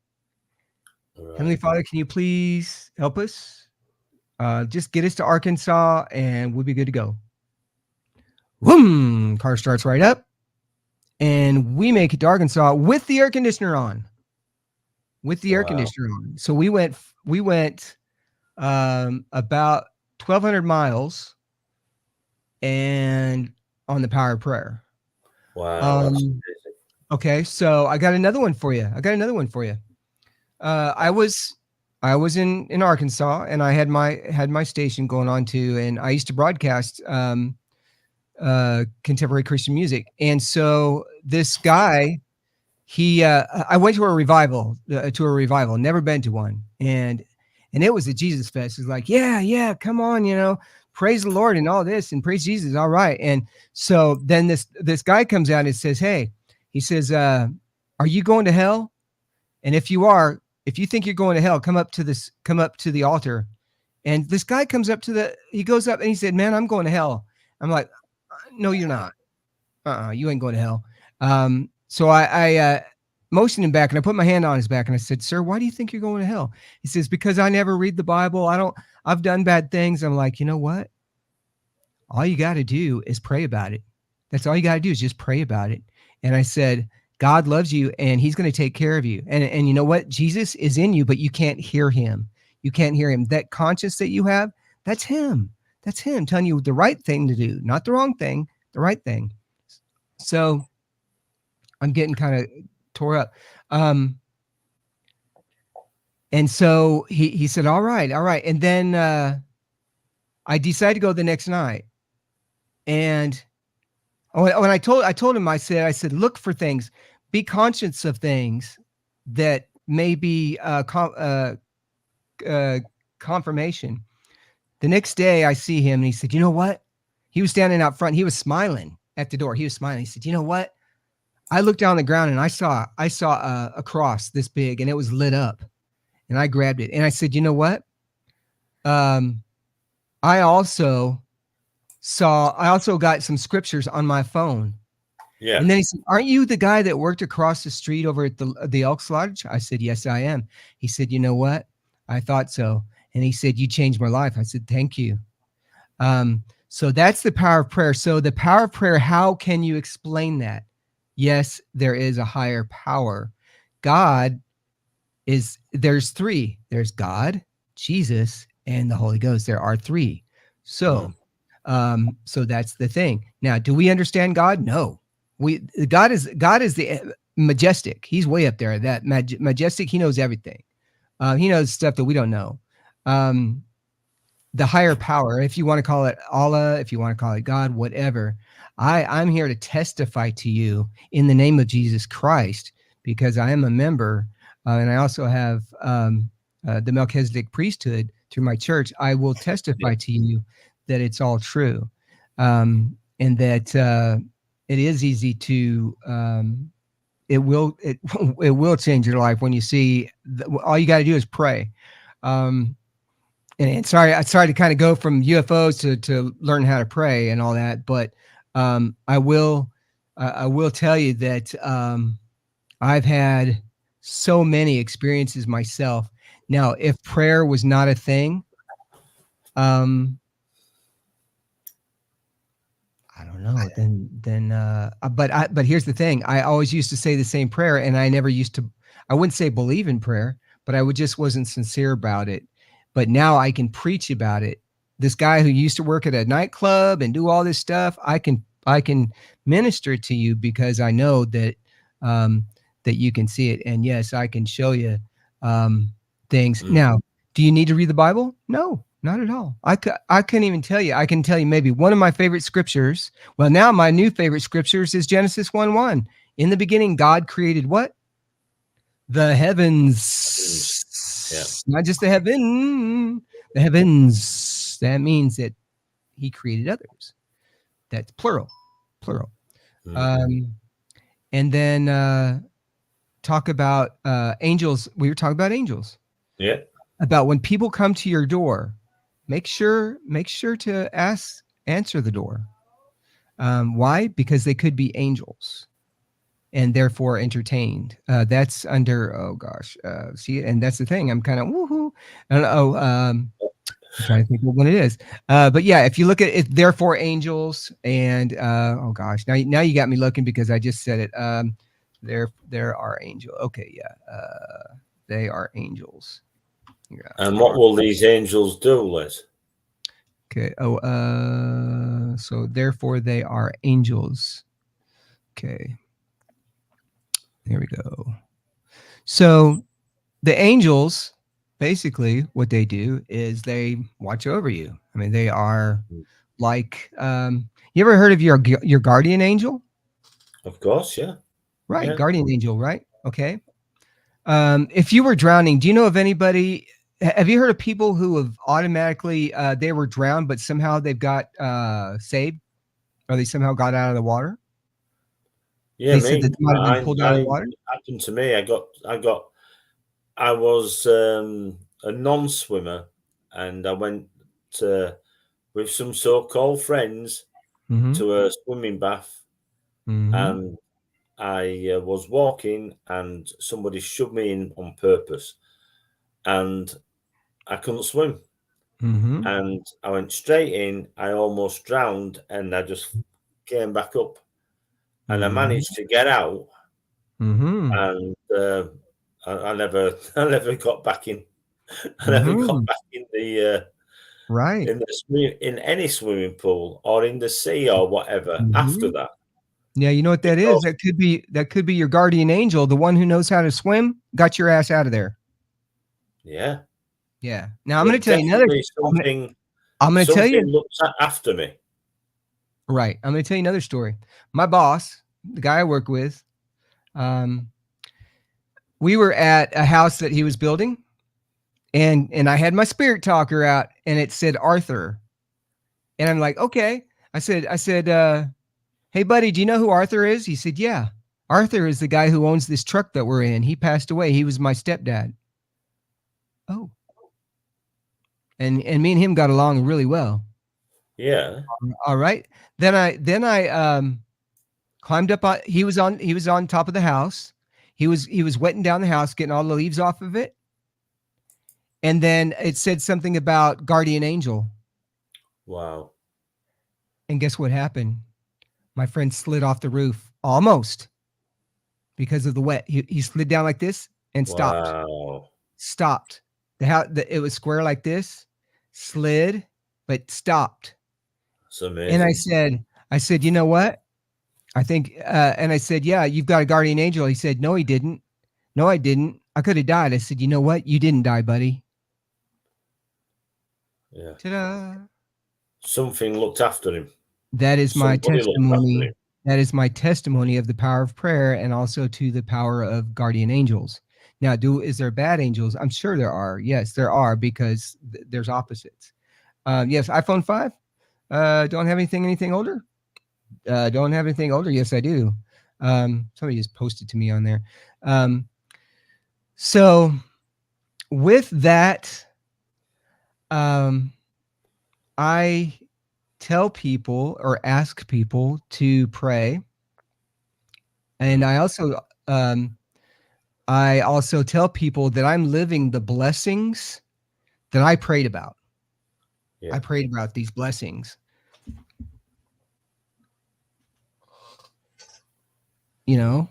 Heavenly
right,
Father, can you please help us? Just get us to Arkansas and we'll be good to go. Boom! Car starts right up, and we make it to Arkansas with the air conditioner on. With the air
wow,
conditioner on. So we went about 1,200 miles and on the power of prayer.
wow, that's
Um, okay, so I got another one for you. I got another one for you. Uh, I was I was in Arkansas, and I had my station going on too, and I used to broadcast contemporary Christian music. And so this guy, I went to a revival, never been to one, and it was a Jesus fest. It's like, yeah, yeah, come on, praise the Lord and all this, and praise Jesus, all right. And so then this guy comes out and says, hey, he says, are you going to hell? And if you are, if you think you're going to hell, come up to the altar. And this guy he goes up and he said, man, I'm going to hell. I'm like, no, you're not. You ain't going to hell. So I motioned him back and I put my hand on his back and I said, sir, why do you think you're going to hell? He says, because I never read the Bible. I've done bad things. I'm like, you know what? All you got to do is pray about it. That's all you got to do is just pray about it. And I said, God loves you and he's going to take care of you. And you know what? Jesus is in you, but you can't hear him. You can't hear him. That conscience that you have, that's him. That's him telling you the right thing to do, not the wrong thing, the right thing. So I'm getting kind of tore up. Um, and so he said, all right, all right. And then I decided to go the next night, and when I told him, I said, look for things, be conscious of things that may be confirmation. The next day, I see him, and he said, "You know what?" He was standing out front. He was smiling at the door. He was smiling. He said, "You know what? I looked down on the ground, and I saw a cross this big, and it was lit up." And I grabbed it, and I said, "You know what? Um, I also got some scriptures on my phone."
Yeah.
And then he said, "Aren't you the guy that worked across the street over at the Elks Lodge?" I said, "Yes, I am." He said, "You know what? I thought so." And he said, "You changed my life." I said, "Thank you." So that's the power of prayer. So the power of prayer, how can you explain that? Yes, there is a higher power. God there's three. There's God, Jesus, and the Holy Ghost. There are three. So, so that's the thing. Now, do we understand God? No. God is the majestic. He's way up there. That majestic. He knows everything. He knows stuff that we don't know. The higher power, if you want to call it Allah, if you want to call it God, whatever. I'm here to testify to you in the name of Jesus Christ, because I am a member, and I also have the Melchizedek priesthood through my church. I will testify to you that it's all true, and that it is easy to. It will it will change your life when you see. All you got to do is pray. And sorry to kind of go from UFOs to learn how to pray and all that, but I will tell you that I've had so many experiences myself. Now, if prayer was not a thing, I don't know. But here's the thing: I always used to say the same prayer, and I never used to. I wouldn't say believe in prayer, but I wasn't sincere about it. But now I can preach about it. This guy who used to work at a nightclub and do all this stuff, I can minister to you, because I know that that you can see it. And yes, I can show you things. Now, do you need to read the Bible? No, not at all. I couldn't even tell you. I can tell you maybe one of my favorite scriptures. Well, now my new favorite scriptures is Genesis 1:1. In the beginning, God created what? The heavens.
Yeah.
Not just the heavens. That means that he created others. That's plural. And then talk about angels. We were talking about angels.
Yeah.
About when people come to your door, make sure to answer the door. Why? Because they could be angels, and therefore entertained. That's under, oh gosh, see, and that's the thing. I'm kind of woohoo. I don't know. I'm trying to think of what it is. But yeah, if you look at it, therefore angels, and oh gosh, now you got me looking, because I just said it. There are angels. Okay, yeah, they are angels. Yeah,
and what will these angels do, Les?
Okay. Oh, so therefore they are angels. Okay. There we go. So the angels, basically what they do is they watch over you. I mean, they are like, you ever heard of your guardian angel?
Of course, yeah.
Right.
Yeah.
Guardian angel, right? Okay. If you were drowning, do you know of anybody, have you heard of people who have automatically, they were drowned, but somehow they've got saved, or they somehow got out of the water?
Yeah,
They said
me.
that they might have been pulled out of the water.
It happened to me. I was a non-swimmer, and I went with some so-called friends to a swimming bath, and I was walking, and somebody shoved me in on purpose, and I couldn't swim, and I went straight in. I almost drowned, and I just came back up, and I managed to get out, and I never got back in. I never got back in the
Right.
in any swimming pool or in the sea or whatever after that.
Yeah, you know what that is?
Because
That could be your guardian angel, the one who knows how to swim, got your ass out of there.
yeah,
Yeah. Now I'm going
there's
to tell you another.
definitely something
I'm going to tell
Something
you.
looked after me.
Right. I'm going to tell you another story. My boss, the guy I work with, we were at a house that he was building, and I had my spirit talker out, and it said Arthur, and I'm like, okay. I said, hey buddy, do you know who Arthur is? He said, yeah. Arthur is the guy who owns this truck that we're in. He passed away. He was my stepdad. Oh, and me and him got along really well.
Yeah.
All right. Then I climbed up on he was on top of the house. He was wetting down the house, getting all the leaves off of it. And then it said something about guardian angel.
Wow.
And guess what happened? My friend slid off the roof almost because of the wet. He slid down like this and stopped.
Wow.
Stopped. It was square like this, slid, but stopped.
That's
And I
amazing.
said, you know what? I think, and I said, yeah, you've got a guardian angel. He said, no, he didn't. No, I didn't. I could have died. I said, you know what? You didn't die, buddy.
Yeah.
Ta-da.
Something looked after him.
That is my
Somebody looked after
testimony.
him.
That is my testimony of the power of prayer and also to the power of guardian angels. Now, is there bad angels? I'm sure there are. Yes, there are, because there's opposites. Yes, iPhone 5. Don't have anything older? Don't have anything older? Yes, I do. Somebody just posted to me on there. So with that, I tell people or ask people to pray. And I also tell people that I'm living the blessings that I prayed about.
Yeah.
I prayed about these blessings. You know,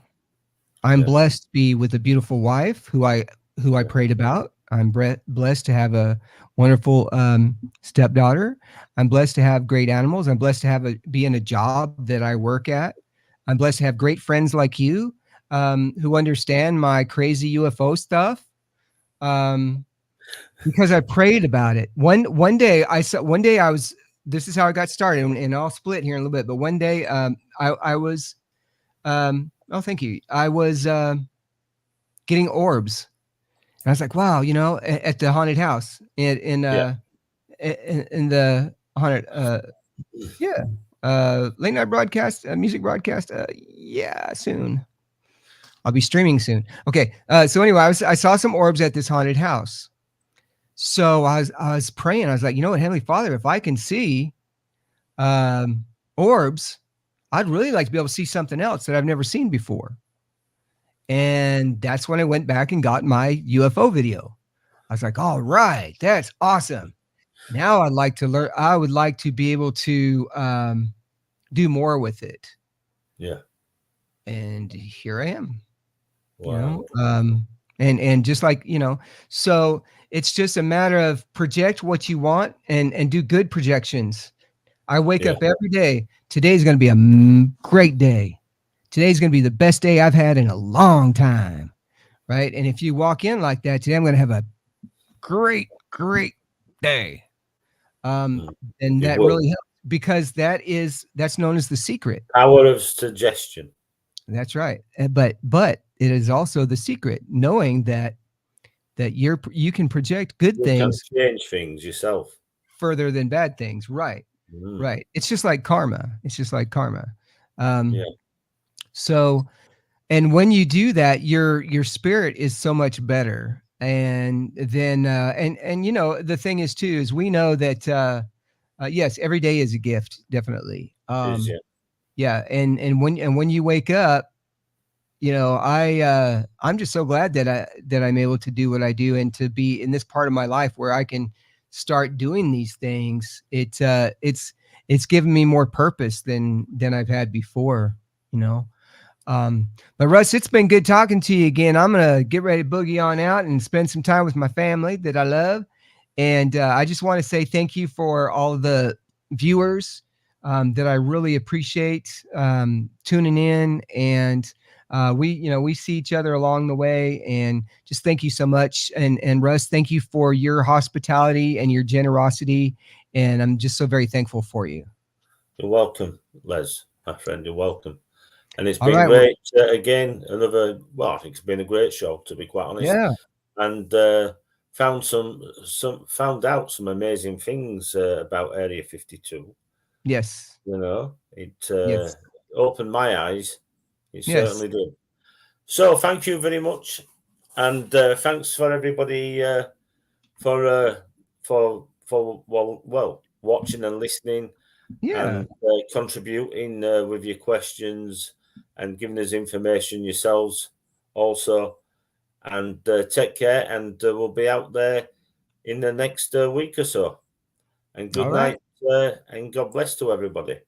I'm blessed to be with a beautiful wife who I prayed about. I'm blessed to have a wonderful stepdaughter. I'm blessed to have great animals. I'm blessed to be in a job that I work at. I'm blessed to have great friends like you who understand my crazy UFO stuff. Because I prayed about it. One day I was. This is how I got started, and I'll split here in a little bit. But one day, I was. Oh, thank you. I was getting orbs, and I was like, "Wow, at the haunted house in the haunted, late night broadcast, music broadcast. Yeah, soon. I'll be streaming soon. Okay. So anyway, I saw some orbs at this haunted house. So I was praying. I was like, you know what, Heavenly Father, if I can see orbs, I'd really like to be able to see something else that I've never seen before. And that's when I went back and got my UFO video. I was like, all right, that's awesome. Now I'd like to learn. I would like to be able to do more with it.
Yeah.
And here I am.
Wow.
And just like, so it's just a matter of project what you want and do good projections. I wake up every day. Today's going to be a great day. Today's going to be the best day I've had in a long time. Right. And if you walk in like that, today I'm going to have a great day. And that really helps, because that's known as the secret.
Power of suggestion.
That's right. But it is also the secret, knowing that you can project good things.
You can change things yourself
Further than bad things. Right. Right. It's just like karma. So, and when you do that, your spirit is so much better. And then, and the thing is too, is we know that, yes, every day is a gift. Definitely. Yeah. And when you wake up, I'm just so glad that I'm able to do what I do and to be in this part of my life where I can start doing these things. It's given me more purpose than I've had before, But Russ, it's been good talking to you again. I'm going to get ready to boogie on out and spend some time with my family that I love. And I just want to say thank you for all of the viewers that I really appreciate tuning in. And we see each other along the way, and just thank you so much. And Russ, thank you for your hospitality and your generosity, and I'm just so very thankful for you.
You're welcome, Les, my friend. You're welcome. And it's
All
been
right. Well,
great. Again, I think it's been a great show, to be quite honest.
yeah.
And found out some amazing things about Area 52.
Yes.
It
Yes.
opened my eyes. It
Yes.
certainly did. So thank you very much, and thanks for everybody for watching and listening,
Yeah.
and contributing with your questions and giving us information yourselves also. And take care, and we'll be out there in the next week or so. And good
All right.
night, and God bless to everybody.